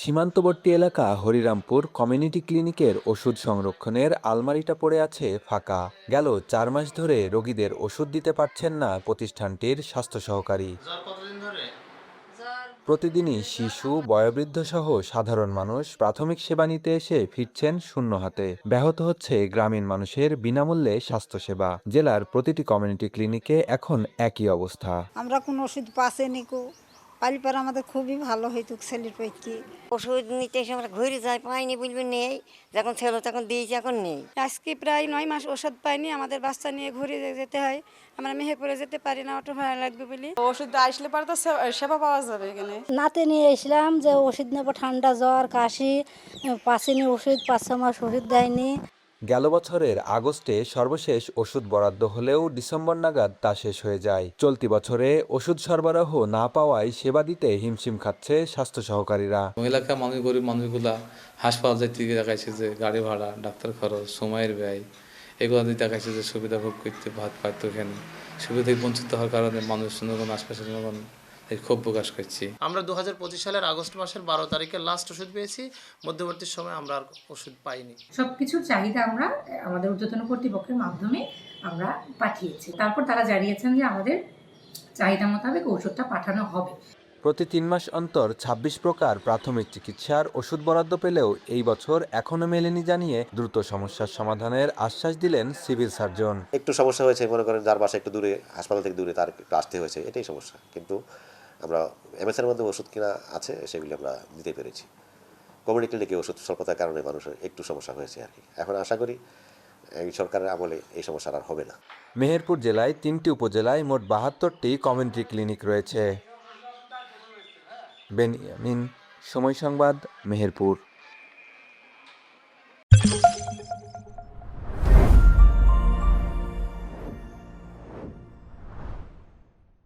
সীমান্তবর্তী এলাকা হরিরামপুর কমিউনিটি ক্লিনিকের ওষুধ সংরক্ষণের আলমারিটা পড়ে আছে ফাঁকা। গেল ৪ মাস ধরে রোগীদের ওষুধ দিতে পারছেন না প্রতিষ্ঠানটির স্বাস্থ্য সহকারী। প্রতিদিনই শিশু, বয়োবৃদ্ধ সহ সাধারণ মানুষ প্রাথমিক সেবা নিতে এসে ফিরছেন শূন্য হাতে। ব্যাহত হচ্ছে গ্রামীণ মানুষের বিনামূল্যে স্বাস্থ্যসেবা। জেলার প্রতিটি কমিউনিটি ক্লিনিকে এখন একই অবস্থা। আমরা কোনো ওষুধ পাচ্ছি কো পালি পর আমাদের খুবই ভালো হইতো ছেলের পক্ষে। ওষুধ নিতে এসে আমরা ঘুরে যাই, পাইনি বলবে নেই, যখন ছিল তখন দিয়েছি, এখন নেই। আজকে প্রায় 9 মাস ওষুধ পাইনি, আমাদের বাচ্চা নিয়ে ঘুরে যেতে হয়। আমরা মেহেরপুরে যেতে পারি না, অটো ভাড়া লাগবে বলে। ওষুধ আসলে পরে তো সেবা পাওয়া যাবে এখানে। নাতে নিয়ে এসলাম যে ওষুধ নেবো, ঠান্ডা জ্বর কাশি, পাসিনি ওষুধ, 5-6 মাস ওষুধ দেয়নি। গেল বছরের আগস্টে সর্বশেষ ওষুধ বরাদ্দ হলেও ডিসেম্বর নাগাদ তা শেষ হয়ে যায়। চলতি বছরে ওষুধ সরবরাহ না পাওয়ায় সেবা দিতে হিমশিম খাচ্ছে স্বাস্থ্য সহকারীরা। এলাকার মানুষ, গরিব মানুষগুলা হাসপাতাল যাইতে গিয়ে দেখাইছে যে গাড়ি ভাড়া, ডাক্তার খরচ, সময়ের ব্যয়, এগুলো দিয়ে দেখাইছে যে সুবিধা ভোগ করতে ভাত পাইতো। এখানে সুবিধা বঞ্চিত হওয়ার কারণে মানুষ, জনগণ, আশপাশের জনগণ ক্ষোভ প্রকাশ করছি। আমরা 2025 সালের আগস্ট মাসের 12 তারিখে লাস্ট ওষুধ পেয়েছি। মধ্যবর্তী সময় আমরা আর ওষুধ পাইনি। সবকিছুর চাহিদা আমরা আমাদের ঊর্ধ্বতন কর্তৃপক্ষের মাধ্যমে আমরা পাঠিয়েছি। তারপর তারা জানিয়েছেন যে আমাদের চাহিদা মোতাবেক ওষুধটা পাঠানো হবে। প্রতি 3 মাস অন্তর 26 প্রকার প্রাথমিক চিকিৎসার ওষুধ বরাদ্দ পেলেও এই বছর এখনো মেলেনি জানিয়ে দ্রুত সমস্যার সমাধানের আশ্বাস দিলেন সিভিল সার্জন। একটু সমস্যা হয়েছে, মনে করেন যার বাসা একটু দূরে, হাসপাতাল থেকে দূরে, তার একটু আসতে হয়েছে, এটাই সমস্যা। কিন্তু আমরা এমএসের মধ্যে ওষুধ কিনা আছে, সেগুলি আমরা দিতে পেরেছি। কমিউনিটি ক্লিনিকে ওষুধ স্বল্পতার কারণে মানুষের একটু সমস্যা হয়েছে আর কি। এখন আশা করি এই সরকারের আমলে এই সমস্যা আর হবে না। মেহেরপুর জেলায় 3টি উপজেলায় মোট 72টি কমিউনিটি ক্লিনিক রয়েছে। বেনিয়ামিন, সময় সংবাদ, মেহেরপুর।